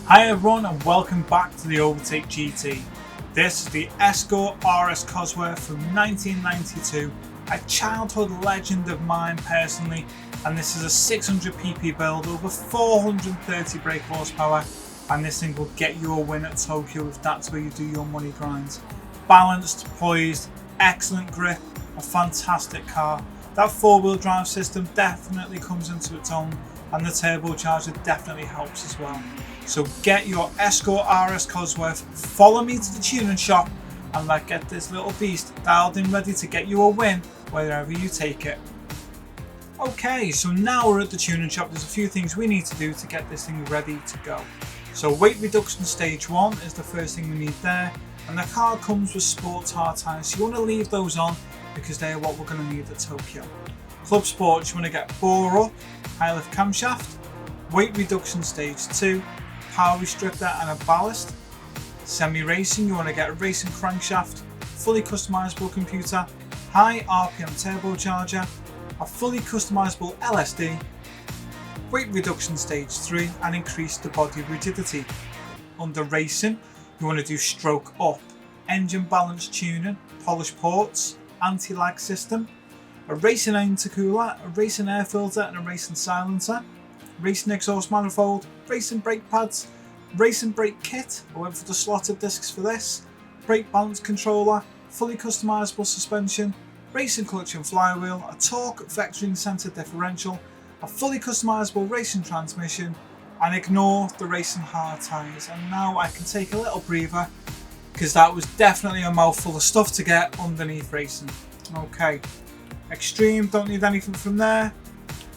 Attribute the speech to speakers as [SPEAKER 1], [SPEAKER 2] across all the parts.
[SPEAKER 1] Hi everyone and welcome back to the Overtake GT. This is the Escort RS Cosworth from 1992, a childhood legend of mine personally, and this is a 600 pp build, over 430 brake horsepower, and this thing will get you a win at Tokyo if that's where you do your money grinds. Balanced, poised, excellent grip, a fantastic car. That four-wheel drive system definitely comes into its own, and the turbocharger definitely helps as well. So get your Escort RS Cosworth, follow me to the tuning shop, and let's get this little beast dialed in, ready to get you a win wherever you take it. Okay, so now we're at the tuning shop. There's a few things we need to do to get this thing ready to go. So weight reduction stage 1 is the first thing we need there, and the car comes with sports hard tyres, so you want to leave those on because they are what we're going to need at Tokyo. Club Sports, you want to get bore up, high lift camshaft. Weight reduction stage 2, power restrictor and a ballast. Semi-racing, you want to get a racing crankshaft, fully customizable computer, high RPM turbocharger, a fully customizable LSD. Weight reduction stage 3 and increase the body rigidity. Under racing, you want to do stroke up, engine balance tuning, polished ports, anti-lag system, a racing intercooler, a racing air filter and a racing silencer, racing exhaust manifold, racing brake pads, racing brake kit, I went for the slotted discs for this, brake balance controller, fully customizable suspension, racing clutch and flywheel, a torque vectoring center differential, a fully customizable racing transmission, and ignore the racing hard tyres. And now I can take a little breather because that was definitely a mouthful of stuff to get underneath racing. Okay, extreme, don't need anything from there.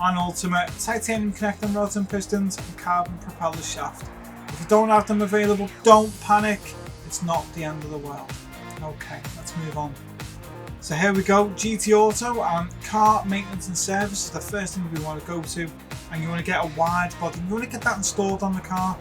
[SPEAKER 1] And ultimate, titanium connecting rods and pistons and carbon propeller shaft. If you don't have them available, don't panic, it's not the end of the world. Okay, let's move on. So here we go, GT Auto and car maintenance and service is the first thing we want to go to, and you want to get a wide body. You want to get that installed on the car,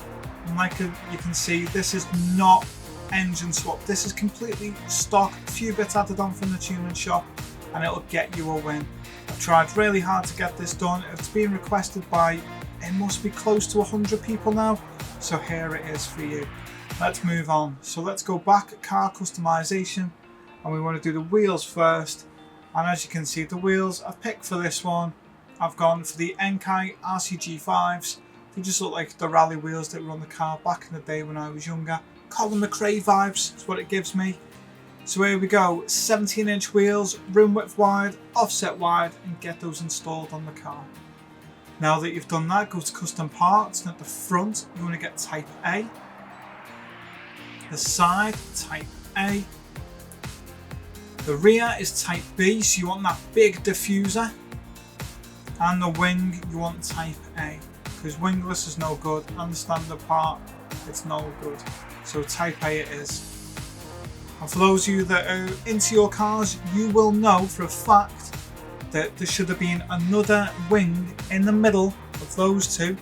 [SPEAKER 1] and like you can see, this is not engine swap, this is completely stock, a few bits added on from the tuning shop, and it'll get you a win. I've tried really hard to get this done. It's been requested by, it must be close to 100 people now, so here it is for you. Let's move on. So let's go back at car customization, and we want to do the wheels first. And as you can see, the wheels I've picked for this one, I've gone for the Enkai RCG5s. They just look like the rally wheels that were on the car back in the day when I was younger. Colin McRae vibes is what it gives me. So here we go, 17-inch wheels, room width wide, offset wide, and get those installed on the car. Now that you've done that, go to custom parts, and at the front you want to get type A, the side type A, the rear is type B, so you want that big diffuser, and the wing you want type A, because wingless is no good, and the standard part, it's no good, so type A it is. And for those of you that are into your cars, you will know for a fact that there should have been another wing in the middle of those two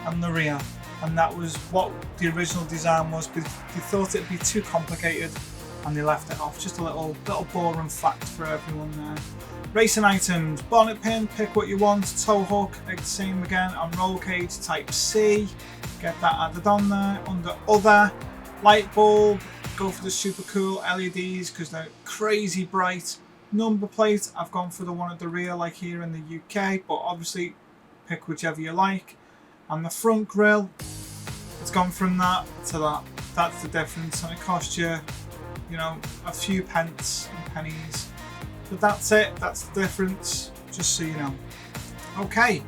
[SPEAKER 1] and the rear. And that was what the original design was, but they thought it'd be too complicated and they left it off. Just a little boring fact for everyone there. Racing items, bonnet pin, pick what you want, tow hook, same again, and roll cage type C. Get that added on there. Under other, light bulb, go for the super cool LEDs because they're crazy bright. Number plate, I've gone for the one at the rear like here in the UK, but obviously pick whichever you like. And the front grille, it's gone from that to that. That's the difference, and it costs you, a few pence and pennies. But that's it, that's the difference, just so you know. Okay,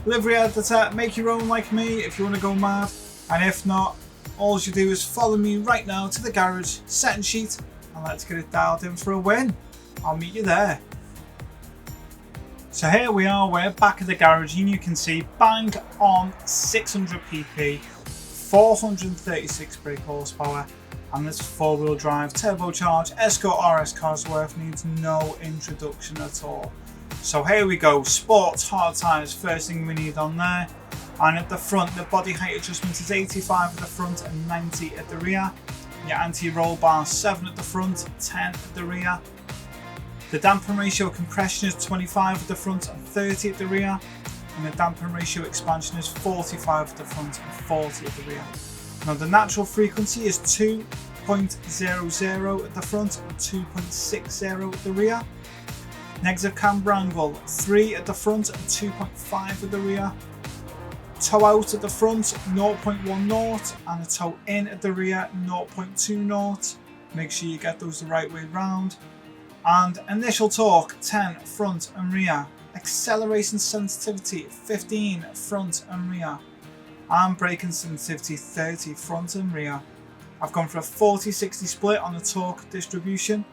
[SPEAKER 1] livery editor, make your own like me if you want to go mad, and if not, all you do is follow me right now to the garage, setting sheet, and let's get it dialed in for a win. I'll meet you there. So here we are, we're back at the garage, and you can see bang on 600 pp, 436 brake horsepower, and this four-wheel drive turbocharged Escort RS Cosworth needs no introduction at all. So here we go, sports hard tyres, first thing we need on there. And at the front, the body height adjustment is 85 at the front and 90 at the rear. Your anti-roll bar 7 at the front, 10 at the rear. The damper ratio compression is 25 at the front and 30 at the rear. And the damper ratio expansion is 45 at the front and 40 at the rear. Now the natural frequency is 2.00 at the front and 2.60 at the rear. Negative camber angle 3 at the front and 2.5 at the rear. Toe out at the front 0.10 and a toe in at the rear 0.20. Make sure you get those the right way round. And initial torque 10 front and rear. Acceleration sensitivity 15 front and rear. And braking sensitivity 30 front and rear. I've gone for a 40-60 split on the torque distribution,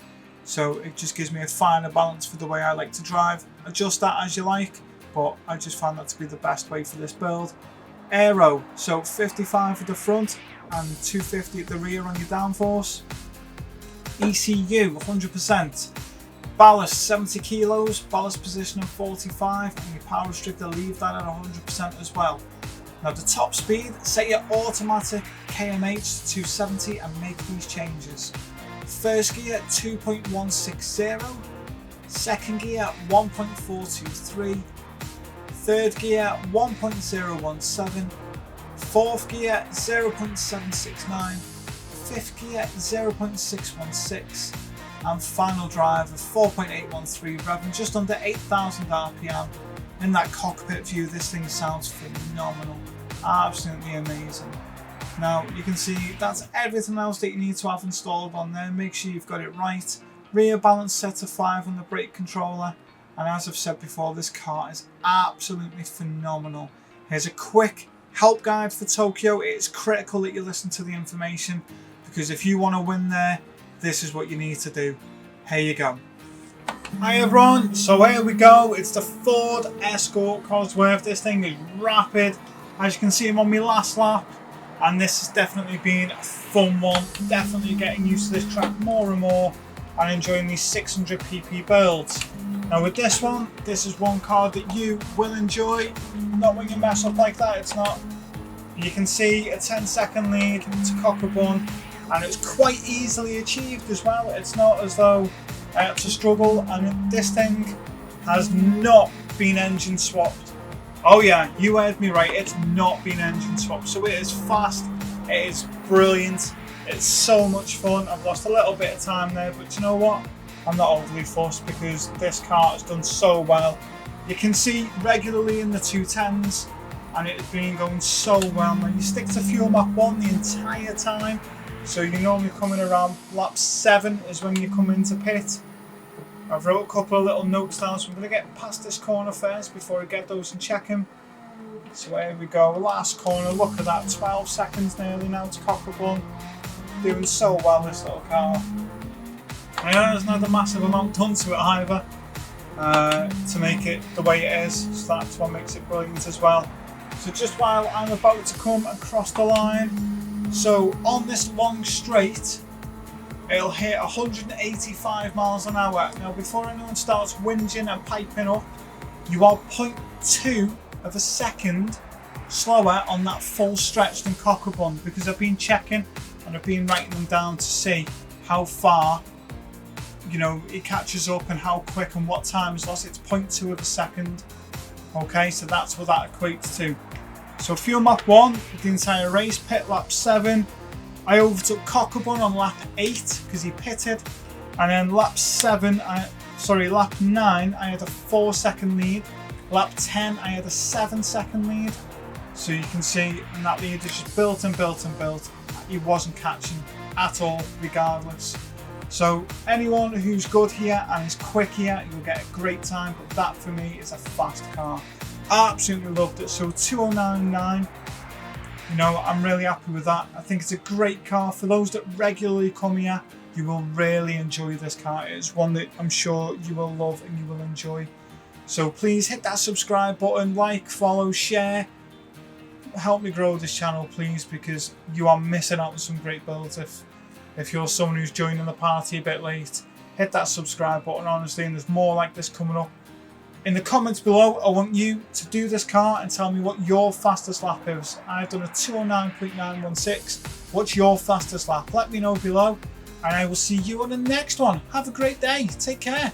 [SPEAKER 1] so it just gives me a finer balance for the way I like to drive. Adjust that as you like, but I just found that to be the best way for this build. Aero, so 55 at the front and 250 at the rear on your downforce. ECU 100%. Ballast 70 kilos, ballast position of 45, and your power restrictor leave that at 100% as well. Now the top speed, set your automatic kmh to 270 and make these changes. First gear 2.160, second gear 1.423, third gear 1.017, fourth gear 0.769, fifth gear 0.616, and final drive of 4.813, revving just under 8,000 RPM. In that cockpit view, this thing sounds phenomenal, absolutely amazing. Now you can see that's everything else that you need to have installed on there. Make sure you've got it right. Rear balance set to 5 on the brake controller, and as I've said before, this car is absolutely phenomenal. Here's a quick help guide for Tokyo. It's critical that you listen to the information, because if you want to win there, this is what you need to do. Here you go. Hi everyone, so here we go. It's the Ford Escort Cosworth. This thing is rapid. As you can see, I'm on my last lap, and this has definitely been a fun one. Definitely getting used to this track more and more and enjoying these 600 pp builds. Now with this one, this is one car that you will enjoy. Not when you mess up like that, it's not. You can see a 10-second lead to Cockabun, and it's quite easily achieved as well. It's not as though I had to struggle, and this thing has not been engine swapped. Oh yeah, you heard me right, it's not been engine swapped. So it is fast, it is brilliant, it's so much fun. I've lost a little bit of time there, but you know what? I'm not overly fussed because this car has done so well. You can see regularly in the 210s, and it has been going so well. Now you stick to fuel map 1 the entire time. So you're normally coming around lap 7 is when you come into pit. I've wrote a couple of little notes down, so I'm going to get past this corner first before I get those and check them. So here we go, last corner, look at that, 12 seconds nearly now to Cockabun. Doing so well, this little car. I know there's not a massive amount done to it either, to make it the way it is, so that's what makes it brilliant as well. So just while I'm about to come across the line, so on this long straight, it'll hit 185 miles an hour. Now before anyone starts whinging and piping up, you are 0.2 of a second slower on that full stretch than Cockabun, because I've been checking and I've been writing them down to see how far, you know, it catches up and how quick and what time is lost. It's 0.2 of a second. Okay, so that's what that equates to. So fuel map 1, the entire race, pit lap 7. I overtook Cockabun on lap 8 because he pitted, and then lap 9, I had a 4-second lead. Lap 10, I had a 7-second lead. So you can see, and that lead is just built and built and built. He wasn't catching at all, regardless. So anyone who's good here and is quick here, you'll get a great time. But that for me is a fast car. Absolutely loved it. So 209.9. You know, I'm really happy with that. I think it's a great car. For those that regularly come here, you will really enjoy this car. It's one that I'm sure you will love and you will enjoy. So please hit that subscribe button, like, follow, share. Help me grow this channel, please, because you are missing out on some great builds if you're someone who's joining the party a bit late. Hit that subscribe button, honestly, and there's more like this coming up. In the comments below, I want you to do this car and tell me what your fastest lap is. I've done a 209.916. What's your fastest lap? Let me know below, and I will see you on the next one. Have a great day. Take care.